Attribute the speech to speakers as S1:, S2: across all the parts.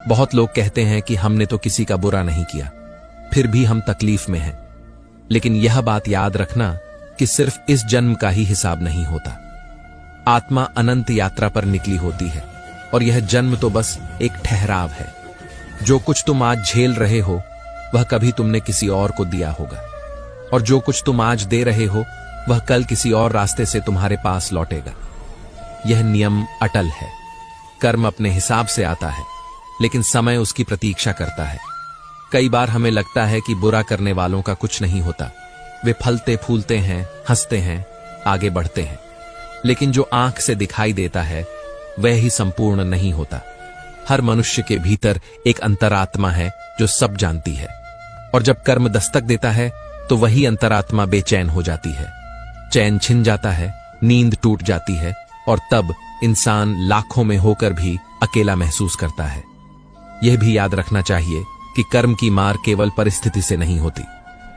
S1: बहुत लोग कहते हैं कि हमने तो किसी का बुरा नहीं किया, फिर भी हम तकलीफ में हैं। लेकिन यह बात याद रखना कि सिर्फ इस जन्म का ही हिसाब नहीं होता। आत्मा अनंत यात्रा पर निकली होती है और यह जन्म तो बस एक ठहराव है। जो कुछ तुम आज झेल रहे हो वह कभी तुमने किसी और को दिया होगा, और जो कुछ तुम आज दे रहे हो वह कल किसी और रास्ते से तुम्हारे पास लौटेगा। यह नियम अटल है। कर्म अपने हिसाब से आता है, लेकिन समय उसकी प्रतीक्षा करता है। कई बार हमें लगता है कि बुरा करने वालों का कुछ नहीं होता, वे फलते फूलते हैं, हंसते हैं, आगे बढ़ते हैं। लेकिन जो आंख से दिखाई देता है वह ही संपूर्ण नहीं होता। हर मनुष्य के भीतर एक अंतरात्मा है जो सब जानती है, और जब कर्म दस्तक देता है तो वही अंतरात्मा बेचैन हो जाती है। चैन छिन जाता है, नींद टूट जाती है, और तब इंसान लाखों में होकर भी अकेला महसूस करता है। यह भी याद रखना चाहिए कि कर्म की मार केवल परिस्थिति से नहीं होती।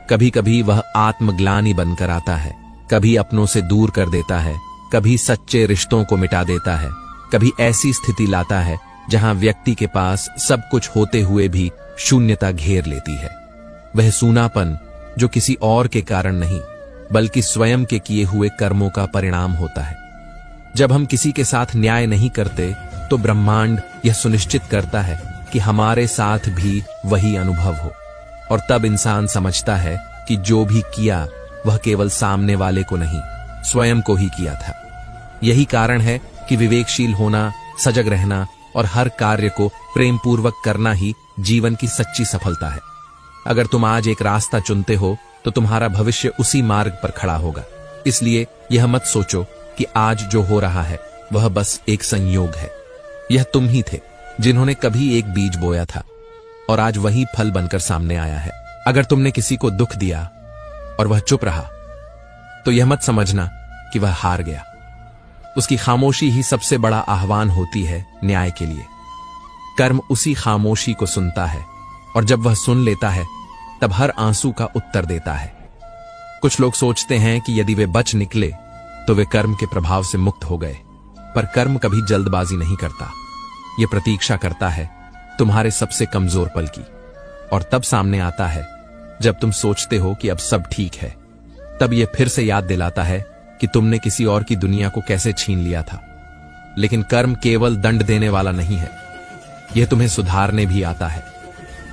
S1: कभी कभी वह आत्मग्लानि बनकर आता है, कभी अपनों से दूर कर देता है, कभी सच्चे रिश्तों को मिटा देता है, कभी ऐसी स्थिति लाता है जहां व्यक्ति के पास सब कुछ होते हुए भी शून्यता घेर लेती है। वह सूनापन जो किसी और के कारण नहीं बल्कि स्वयं के किए हुए कर्मों का परिणाम होता है। जब हम किसी के साथ न्याय नहीं करते तो ब्रह्मांड यह सुनिश्चित करता है कि हमारे साथ भी वही अनुभव हो, और तब इंसान समझता है कि जो भी किया वह केवल सामने वाले को नहीं, स्वयं को ही किया था। यही कारण है कि विवेकशील होना, सजग रहना और हर कार्य को प्रेम पूर्वक करना ही जीवन की सच्ची सफलता है। अगर तुम आज एक रास्ता चुनते हो तो तुम्हारा भविष्य उसी मार्ग पर खड़ा होगा। इसलिए यह मत सोचो कि आज जो हो रहा है वह बस एक संयोग है। यह तुम ही थे जिन्होंने कभी एक बीज बोया था और आज वही फल बनकर सामने आया है। अगर तुमने किसी को दुख दिया और वह चुप रहा तो यह मत समझना कि वह हार गया। उसकी खामोशी ही सबसे बड़ा आह्वान होती है न्याय के लिए। कर्म उसी खामोशी को सुनता है, और जब वह सुन लेता है तब हर आंसू का उत्तर देता है। कुछ लोग सोचते हैं कि यदि वे बच निकले तो वे कर्म के प्रभाव से मुक्त हो गए, पर कर्म कभी जल्दबाजी नहीं करता। यह प्रतीक्षा करता है तुम्हारे सबसे कमजोर पल की, और तब सामने आता है जब तुम सोचते हो कि अब सब ठीक है। तब यह फिर से याद दिलाता है कि तुमने किसी और की दुनिया को कैसे छीन लिया था। लेकिन कर्म केवल दंड देने वाला नहीं है, यह तुम्हें सुधारने भी आता है।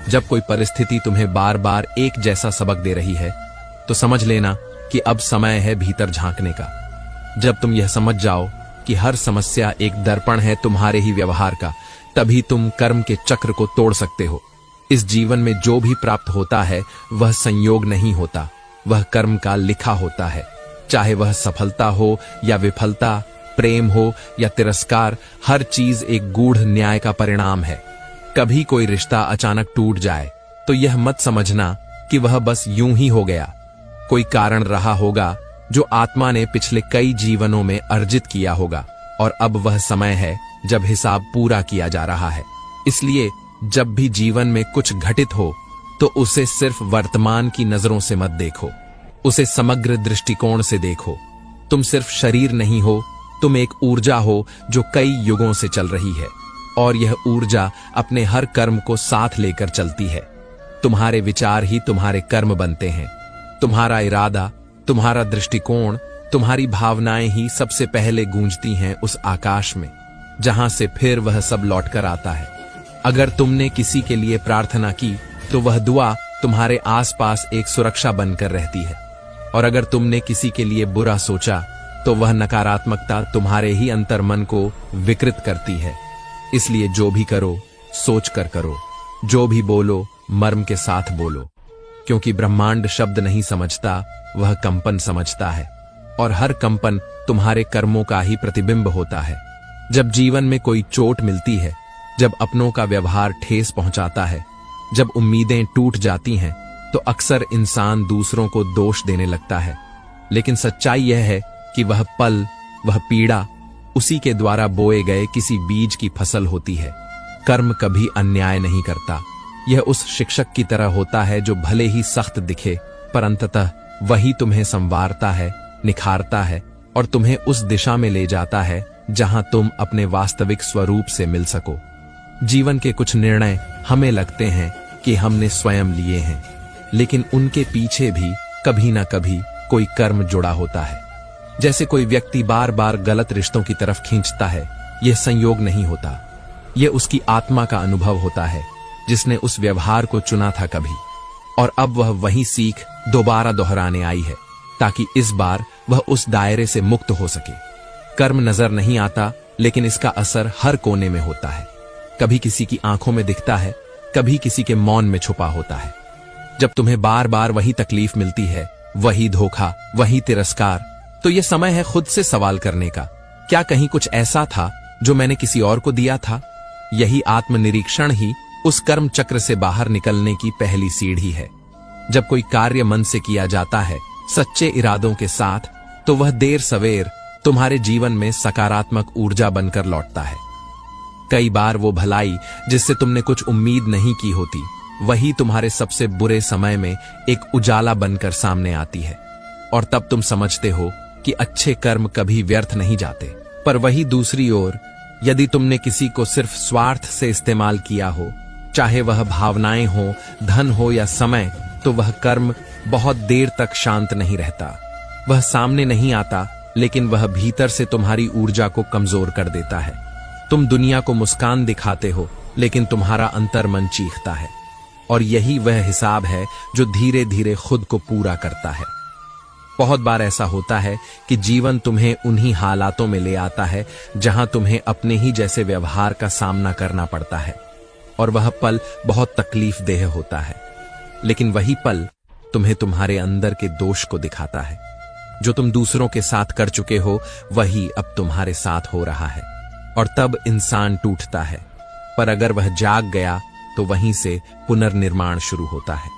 S1: जब कोई परिस्थिति तुम्हें बार बार एक जैसा सबक दे रही है तो समझ लेना कि अब समय है भीतर झांकने का। जब तुम यह समझ जाओ कि हर समस्या एक दर्पण है तुम्हारे ही व्यवहार का, तभी तुम कर्म के चक्र को तोड़ सकते हो। इस जीवन में जो भी प्राप्त होता है वह संयोग नहीं होता, वह कर्म का लिखा होता है। चाहे वह सफलता हो या विफलता, प्रेम हो या तिरस्कार, हर चीज एक गूढ़ न्याय का परिणाम है। कभी कोई रिश्ता अचानक टूट जाए तो यह मत समझना कि वह बस यूं ही हो गया। कोई कारण रहा होगा जो आत्मा ने पिछले कई जीवनों में अर्जित किया होगा, और अब वह समय है जब हिसाब पूरा किया जा रहा है। इसलिए जब भी जीवन में कुछ घटित हो तो उसे सिर्फ वर्तमान की नजरों से मत देखो, उसे समग्र दृष्टिकोण से देखो। तुम सिर्फ शरीर नहीं हो, तुम एक ऊर्जा हो जो कई युगों से चल रही है, और यह ऊर्जा अपने हर कर्म को साथ लेकर चलती है। तुम्हारे विचार ही तुम्हारे कर्म बनते हैं। तुम्हारा इरादा, तुम्हारा दृष्टिकोण, तुम्हारी भावनाएं ही सबसे पहले गूंजती हैं उस आकाश में, जहां से फिर वह सब लौटकर आता है। अगर तुमने किसी के लिए प्रार्थना की तो वह दुआ तुम्हारे आसपास एक सुरक्षा बनकर रहती है, और अगर तुमने किसी के लिए बुरा सोचा तो वह नकारात्मकता तुम्हारे ही अंतर्मन को विकृत करती है। इसलिए जो भी करो सोच कर करो, जो भी बोलो मर्म के साथ बोलो, क्योंकि ब्रह्मांड शब्द नहीं समझता, वह कंपन समझता है, और हर कंपन तुम्हारे कर्मों का ही प्रतिबिंब होता है। जब जीवन में कोई चोट मिलती है, जब अपनों का व्यवहार ठेस पहुंचाता है, जब उम्मीदें टूट जाती हैं, तो अक्सर इंसान दूसरों को दोष देने लगता है। लेकिन सच्चाई यह है कि वह पल, वह पीड़ा उसी के द्वारा बोए गए किसी बीज की फसल होती है। कर्म कभी अन्याय नहीं करता। यह उस शिक्षक की तरह होता है जो भले ही सख्त दिखे, पर अंततः वही तुम्हें संवारता है, निखारता है, और तुम्हें उस दिशा में ले जाता है जहां तुम अपने वास्तविक स्वरूप से मिल सको। जीवन के कुछ निर्णय हमें लगते हैं कि हमने स्वयं लिए हैं, लेकिन उनके पीछे भी कभी ना कभी कोई कर्म जुड़ा होता है। जैसे कोई व्यक्ति बार बार गलत रिश्तों की तरफ खींचता है, यह संयोग नहीं होता, यह उसकी आत्मा का अनुभव होता है जिसने उस व्यवहार को चुना था कभी, और अब वह वही सीख दोबारा दोहराने आई है ताकि इस बार वह उस दायरे से मुक्त हो सके। कर्म नजर नहीं आता, लेकिन इसका असर हर कोने में होता है। कभी किसी की आंखों में दिखता है, कभी किसी के मौन में छुपा होता है। जब तुम्हें बार बार वही तकलीफ मिलती है, वही धोखा, वही तिरस्कार, तो यह समय है खुद से सवाल करने का, क्या कहीं कुछ ऐसा था जो मैंने किसी और को दिया था? यही आत्मनिरीक्षण ही उस कर्म चक्र से बाहर निकलने की पहली सीढ़ी है। जब कोई कार्य मन से किया जाता है, सच्चे इरादों के साथ, तो वह देर सवेर तुम्हारे जीवन में सकारात्मक ऊर्जा बनकर लौटता है। कई बार वो भलाई जिससे तुमने कुछ उम्मीद नहीं की होती, वही तुम्हारे सबसे बुरे समय में एक उजाला बनकर सामने आती है, और तब तुम समझते हो कि अच्छे कर्म कभी व्यर्थ नहीं जाते। पर वही दूसरी ओर, यदि तुमने किसी को सिर्फ स्वार्थ से इस्तेमाल किया हो, चाहे वह भावनाएं हो, धन हो या समय, तो वह कर्म बहुत देर तक शांत नहीं रहता। वह सामने नहीं आता, लेकिन वह भीतर से तुम्हारी ऊर्जा को कमजोर कर देता है। तुम दुनिया को मुस्कान दिखाते हो, लेकिन तुम्हारा अंतर्मन चीखता है, और यही वह हिसाब है जो धीरे धीरे खुद को पूरा करता है। बहुत बार ऐसा होता है कि जीवन तुम्हें उन्हीं हालातों में ले आता है जहां तुम्हें अपने ही जैसे व्यवहार का सामना करना पड़ता है, और वह पल बहुत तकलीफ देह होता है, लेकिन वही पल तुम्हें तुम्हारे अंदर के दोष को दिखाता है। जो तुम दूसरों के साथ कर चुके हो, वही अब तुम्हारे साथ हो रहा है, और तब इंसान टूटता है। पर अगर वह जाग गया तो वहीं से पुनर्निर्माण शुरू होता है।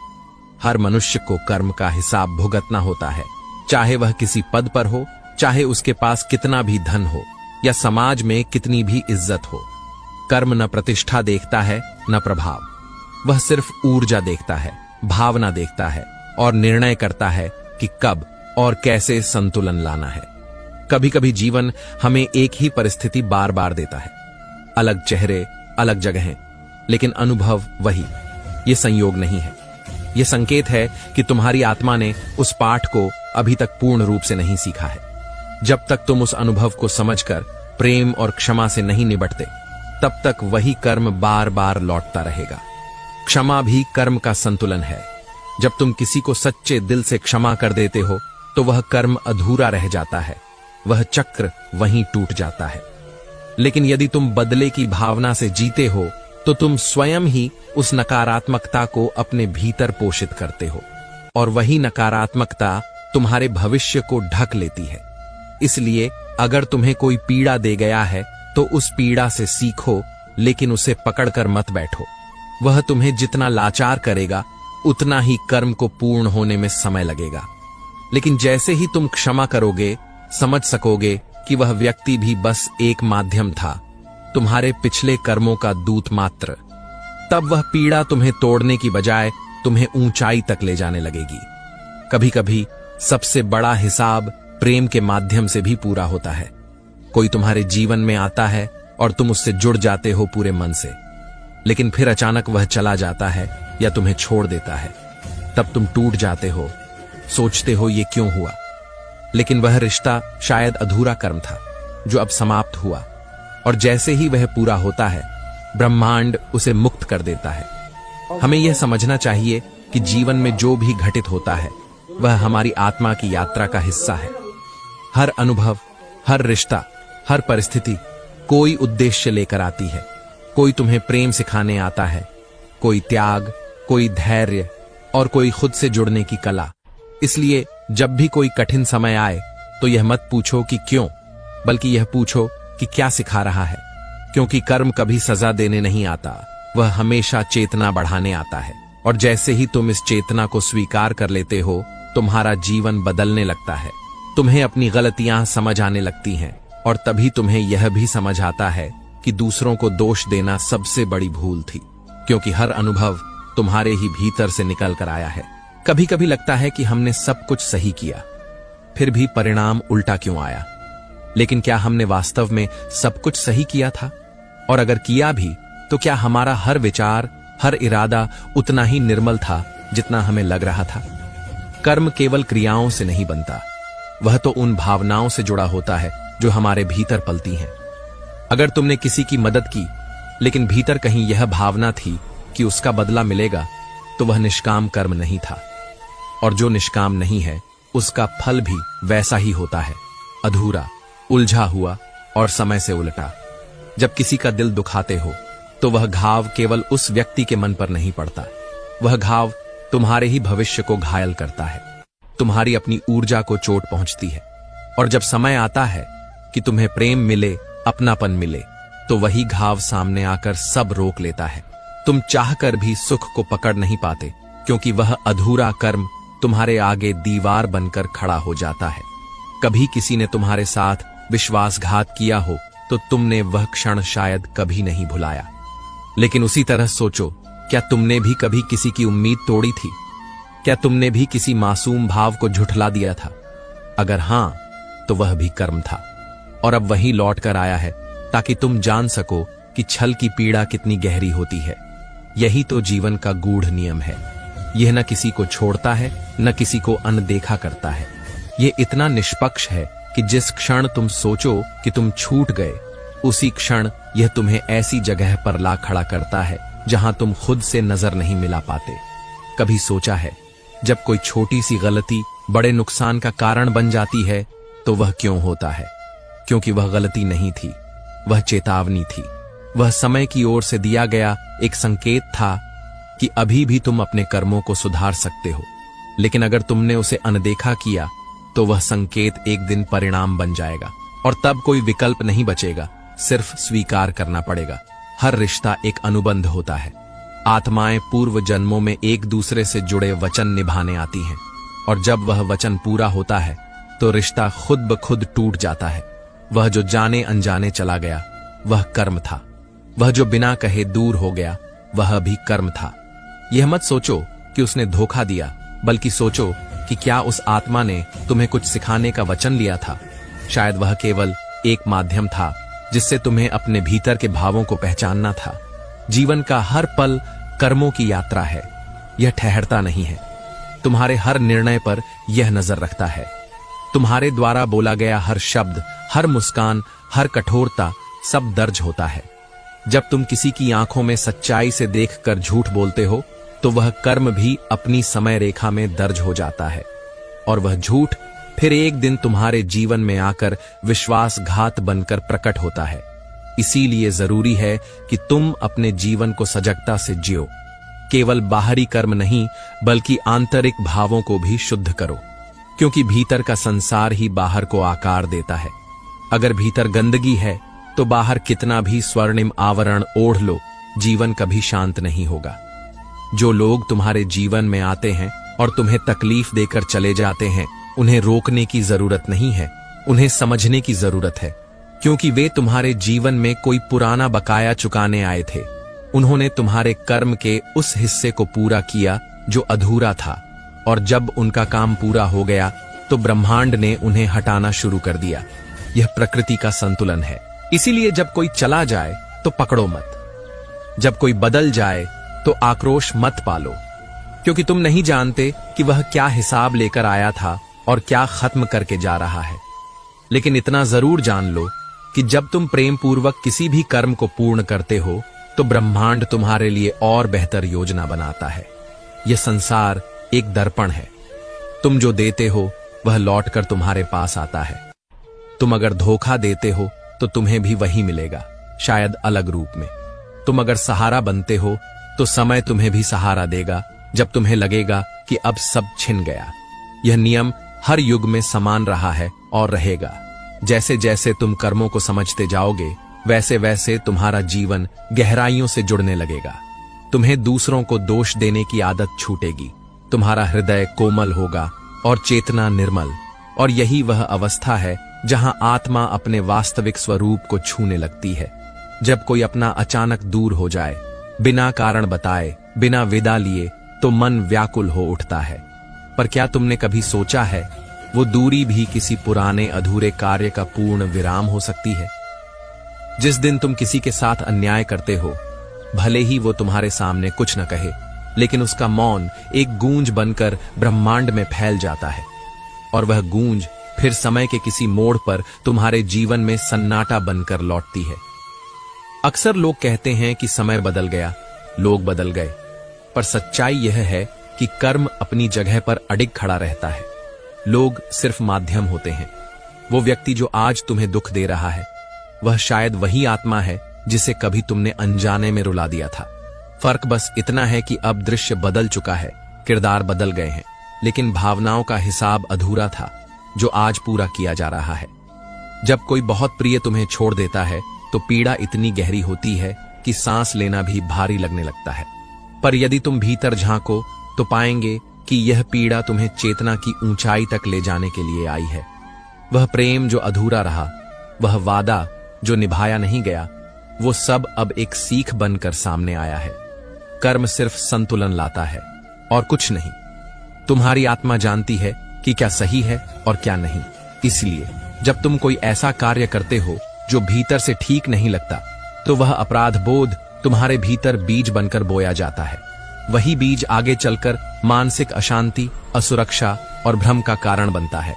S1: हर मनुष्य को कर्म का हिसाब भुगतना होता है, चाहे वह किसी पद पर हो, चाहे उसके पास कितना भी धन हो, या समाज में कितनी भी इज्जत हो। कर्म न प्रतिष्ठा देखता है, न प्रभाव, वह सिर्फ ऊर्जा देखता है, भावना देखता है, और निर्णय करता है कि कब और कैसे संतुलन लाना है। कभी कभी जीवन हमें एक ही परिस्थिति बार बार देता है, अलग चेहरे, अलग जगहें, लेकिन अनुभव वही। यह संयोग नहीं है, यह संकेत है कि तुम्हारी आत्मा ने उस पाठ को अभी तक पूर्ण रूप से नहीं सीखा है। जब तक तुम उस अनुभव को समझकर प्रेम और क्षमा से नहीं निबटते, तब तक वही कर्म बार बार लौटता रहेगा। क्षमा भी कर्म का संतुलन है। जब तुम किसी को सच्चे दिल से क्षमा कर देते हो, तो वह कर्म अधूरा रह जाता है, वह चक्र वहीं टूट जाता है। लेकिन यदि तुम बदले की भावना से जीते हो, तो तुम स्वयं ही उस नकारात्मकता को अपने भीतर पोषित करते हो, और वही नकारात्मकता तुम्हारे भविष्य को ढक लेती है। इसलिए अगर तुम्हें कोई पीड़ा दे गया है, तो उस पीड़ा से सीखो, लेकिन उसे पकड़कर मत बैठो। वह तुम्हें जितना लाचार करेगा, उतना ही कर्म को पूर्ण होने में समय लगेगा। लेकिन जैसे ही तुम क्षमा करोगे, समझ सकोगे कि वह व्यक्ति भी बस एक माध्यम था, तुम्हारे पिछले कर्मों का दूत मात्र। तब वह पीड़ा तुम्हें तोड़ने की बजाय तुम्हें ऊंचाई तक ले जाने लगेगी। कभी कभी सबसे बड़ा हिसाब प्रेम के माध्यम से भी पूरा होता है। कोई तुम्हारे जीवन में आता है और तुम उससे जुड़ जाते हो पूरे मन से, लेकिन फिर अचानक वह चला जाता है या तुम्हें छोड़ देता है। तब तुम टूट जाते हो, सोचते हो ये क्यों हुआ, लेकिन वह रिश्ता शायद अधूरा कर्म था जो अब समाप्त हुआ, और जैसे ही वह पूरा होता है, ब्रह्मांड उसे मुक्त कर देता है। हमें यह समझना चाहिए कि जीवन में जो भी घटित होता है, वह हमारी आत्मा की यात्रा का हिस्सा है। हर अनुभव, हर रिश्ता, हर परिस्थिति कोई उद्देश्य लेकर आती है। कोई तुम्हें प्रेम सिखाने आता है, कोई त्याग, कोई धैर्य, और कोई खुद से जुड़ने की कला। इसलिए जब भी कोई कठिन समय आए, तो यह मत पूछो कि क्यों, बल्कि यह पूछो कि क्या सिखा रहा है। क्योंकि कर्म कभी सजा देने नहीं आता, वह हमेशा चेतना बढ़ाने आता है। और जैसे ही तुम इस चेतना को स्वीकार कर लेते हो, तुम्हारा जीवन बदलने लगता है। तुम्हें अपनी गलतियां समझ आने लगती हैं, और तभी तुम्हें यह भी समझ आता है कि दूसरों को दोष देना सबसे बड़ी भूल थी, क्योंकि हर अनुभव तुम्हारे ही भीतर से निकल कर आया है। कभी कभी लगता है कि हमने सब कुछ सही किया, फिर भी परिणाम उल्टा क्यों आया। लेकिन क्या हमने वास्तव में सब कुछ सही किया था? और अगर किया भी, तो क्या हमारा हर विचार, हर इरादा उतना ही निर्मल था जितना हमें लग रहा था? कर्म केवल क्रियाओं से नहीं बनता, वह तो उन भावनाओं से जुड़ा होता है जो हमारे भीतर पलती हैं। अगर तुमने किसी की मदद की लेकिन भीतर कहीं यह भावना थी कि उसका बदला मिलेगा, तो वह निष्काम कर्म नहीं था। और जो निष्काम नहीं है उसका फल भी वैसा ही होता है, अधूरा, उलझा हुआ और समय से उलटा। जब किसी का दिल दुखाते हो तो वह घाव केवल उस व्यक्ति के मन पर नहीं पड़ता, वह घाव तुम्हारे ही भविष्य को घायल करता है, तुम्हारी अपनी ऊर्जा को चोट पहुंचती है। और जब समय आता है कि तुम्हें प्रेम मिले, अपनापन मिले, तो वही घाव सामने आकर सब रोक लेता है। तुम चाहकर भी सुख को पकड़ नहीं पाते, क्योंकि वह अधूरा कर्म तुम्हारे आगे दीवार बनकर खड़ा हो जाता है। कभी किसी ने तुम्हारे साथ विश्वासघात किया हो तो तुमने वह क्षण शायद कभी नहीं भुलाया। लेकिन उसी तरह सोचो, क्या तुमने भी कभी किसी की उम्मीद तोड़ी थी? क्या तुमने भी किसी मासूम भाव को झुठला दिया था? अगर हां, तो वह भी कर्म था, और अब वही लौट कर आया है ताकि तुम जान सको कि छल की पीड़ा कितनी गहरी होती है। यही तो जीवन का गूढ़ नियम है। यह न किसी को छोड़ता है, न किसी को अनदेखा करता है। यह इतना निष्पक्ष है कि जिस क्षण तुम सोचो कि तुम छूट गए, उसी क्षण यह तुम्हें ऐसी जगह पर ला खड़ा करता है जहां तुम खुद से नजर नहीं मिला पाते। कभी सोचा है, जब कोई छोटी सी गलती बड़े नुकसान का कारण बन जाती है तो वह क्यों होता है? क्योंकि वह गलती नहीं थी, वह चेतावनी थी। वह समय की ओर से दिया गया एक संकेत था कि अभी भी तुम अपने कर्मों को सुधार सकते हो। लेकिन अगर तुमने उसे अनदेखा किया तो वह संकेत एक दिन परिणाम बन जाएगा, और तब कोई विकल्प नहीं बचेगा, सिर्फ स्वीकार करना पड़ेगा। हर रिश्ता एक अनुबंध होता है। आत्माएं पूर्व जन्मों में एक दूसरे से जुड़े वचन निभाने आती हैं, और जब वह वचन पूरा होता है तो रिश्ता खुद ब खुद टूट जाता है। वह जो जाने अनजाने चला गया वह कर्म था, वह जो बिना कहे दूर हो गया वह भी कर्म था। यह मत सोचो कि उसने धोखा दिया, बल्कि सोचो कि क्या उस आत्मा ने तुम्हें कुछ सिखाने का वचन लिया था। शायद वह केवल एक माध्यम था जिससे तुम्हें अपने भीतर के भावों को पहचानना था। जीवन का हर पल कर्मों की यात्रा है, यह ठहरता नहीं है। तुम्हारे हर निर्णय पर यह नजर रखता है। तुम्हारे द्वारा बोला गया हर शब्द, हर मुस्कान, हर कठोरता सब दर्ज होता है। जब तुम किसी की आंखों में सच्चाई से देखकर झूठ बोलते हो तो वह कर्म भी अपनी समय रेखा में दर्ज हो जाता है, और वह झूठ फिर एक दिन तुम्हारे जीवन में आकर विश्वासघात बनकर प्रकट होता है। इसीलिए जरूरी है कि तुम अपने जीवन को सजगता से जियो। केवल बाहरी कर्म नहीं, बल्कि आंतरिक भावों को भी शुद्ध करो, क्योंकि भीतर का संसार ही बाहर को आकार देता है। अगर भीतर गंदगी है तो बाहर कितना भी स्वर्णिम आवरण ओढ़ लो, जीवन कभी शांत नहीं होगा। जो लोग तुम्हारे जीवन में आते हैं और तुम्हें तकलीफ देकर चले जाते हैं, उन्हें रोकने की जरूरत नहीं है, उन्हें समझने की जरूरत है, क्योंकि वे तुम्हारे जीवन में कोई पुराना बकाया चुकाने आए थे। उन्होंने तुम्हारे कर्म के उस हिस्से को पूरा किया जो अधूरा था, और जब उनका काम पूरा हो गया तो ब्रह्मांड ने उन्हें हटाना शुरू कर दिया। यह प्रकृति का संतुलन है। इसीलिए जब कोई चला जाए तो पकड़ो मत, जब कोई बदल जाए तो आक्रोश मत पालो, क्योंकि तुम नहीं जानते कि वह क्या हिसाब लेकर आया था और क्या खत्म करके जा रहा है। लेकिन इतना जरूर जान लो कि जब तुम प्रेम पूर्वक किसी भी कर्म को पूर्ण करते हो तो ब्रह्मांड तुम्हारे लिए और बेहतर योजना बनाता है। यह संसार एक दर्पण है। तुम जो देते हो वह लौटकर तुम्हारे पास आता है। तुम अगर धोखा देते हो तो तुम्हें भी वही मिलेगा, शायद अलग रूप में। तुम अगर सहारा बनते हो तो समय तुम्हें भी सहारा देगा जब तुम्हें लगेगा कि अब सब छिन गया। यह नियम हर युग में समान रहा है और रहेगा। जैसे जैसे तुम कर्मों को समझते जाओगे, वैसे वैसे तुम्हारा जीवन गहराइयों से जुड़ने लगेगा। तुम्हें दूसरों को दोष देने की आदत छूटेगी। तुम्हारा हृदय कोमल होगा और चेतना निर्मल, और यही वह अवस्था है जहां आत्मा अपने वास्तविक स्वरूप को छूने लगती है। जब कोई अपना अचानक दूर हो जाए, बिना कारण बताए, बिना विदा लिए, तो मन व्याकुल हो उठता है। पर क्या तुमने कभी सोचा है, वो दूरी भी किसी पुराने अधूरे कार्य का पूर्ण विराम हो सकती है? जिस दिन तुम किसी के साथ अन्याय करते हो, भले ही वो तुम्हारे सामने कुछ न कहे, लेकिन उसका मौन एक गूंज बनकर ब्रह्मांड में फैल जाता है, और वह गूंज फिर समय के किसी मोड़ पर तुम्हारे जीवन में सन्नाटा बनकर लौटती है। अक्सर लोग कहते हैं कि समय बदल गया, लोग बदल गए, पर सच्चाई यह है कि कर्म अपनी जगह पर अडिग खड़ा रहता है। लोग सिर्फ माध्यम होते हैं। वो व्यक्ति जो आज तुम्हें दुख दे रहा है, वह शायद वही आत्मा है जिसे कभी तुमने अनजाने में रुला दिया था। फर्क बस इतना है कि अब दृश्य बदल चुका है, किरदार बदल गए हैं, लेकिन भावनाओं का हिसाब अधूरा था जो आज पूरा किया जा रहा है। जब कोई बहुत प्रिय तुम्हें छोड़ देता है तो पीड़ा इतनी गहरी होती है कि सांस लेना भी भारी लगने लगता है। पर यदि तुम भीतर झांको तो पाएंगे कि यह पीड़ा तुम्हें चेतना की ऊंचाई तक ले जाने के लिए आई है। वह प्रेम जो अधूरा रहा, वह वादा जो निभाया नहीं गया, वो सब अब एक सीख बनकर सामने आया है। कर्म सिर्फ संतुलन लाता है और कुछ नहीं। तुम्हारी आत्मा जानती है कि क्या सही है और क्या नहीं। इसलिए जब तुम कोई ऐसा कार्य करते हो जो भीतर से ठीक नहीं लगता, तो वह अपराध बोध तुम्हारे भीतर बीज बनकर बोया जाता है। वही बीज आगे चलकर मानसिक अशांति, असुरक्षा और भ्रम का कारण बनता है।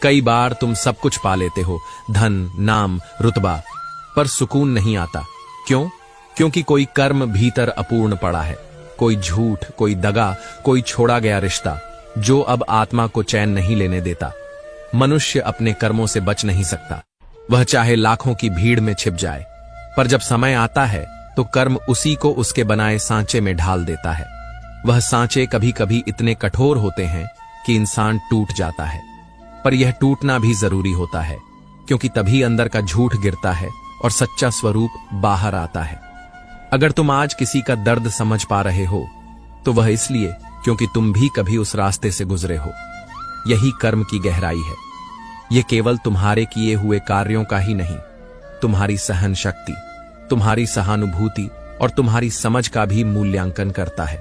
S1: कई बार तुम सब कुछ पा लेते हो, धन, नाम, रुतबा, पर सुकून नहीं आता। क्यों? क्योंकि कोई कर्म भीतर अपूर्ण पड़ा है, कोई झूठ, कोई दगा, कोई छोड़ा गया रिश्ता जो अब आत्मा को चैन नहीं लेने देता। मनुष्य अपने कर्मों से बच नहीं सकता, वह चाहे लाखों की भीड़ में छिप जाए, पर जब समय आता है तो कर्म उसी को उसके बनाए सांचे में ढाल देता है। वह सांचे कभी कभी इतने कठोर होते हैं कि इंसान टूट जाता है, पर यह टूटना भी जरूरी होता है, क्योंकि तभी अंदर का झूठ गिरता है और सच्चा स्वरूप बाहर आता है। अगर तुम आज किसी का दर्द समझ पा रहे हो तो वह इसलिए क्योंकि तुम भी कभी उस रास्ते से गुजरे हो। यही कर्म की गहराई है। यह केवल तुम्हारे किए हुए कार्यों का ही नहीं, तुम्हारी सहन शक्ति, तुम्हारी सहानुभूति और तुम्हारी समझ का भी मूल्यांकन करता है।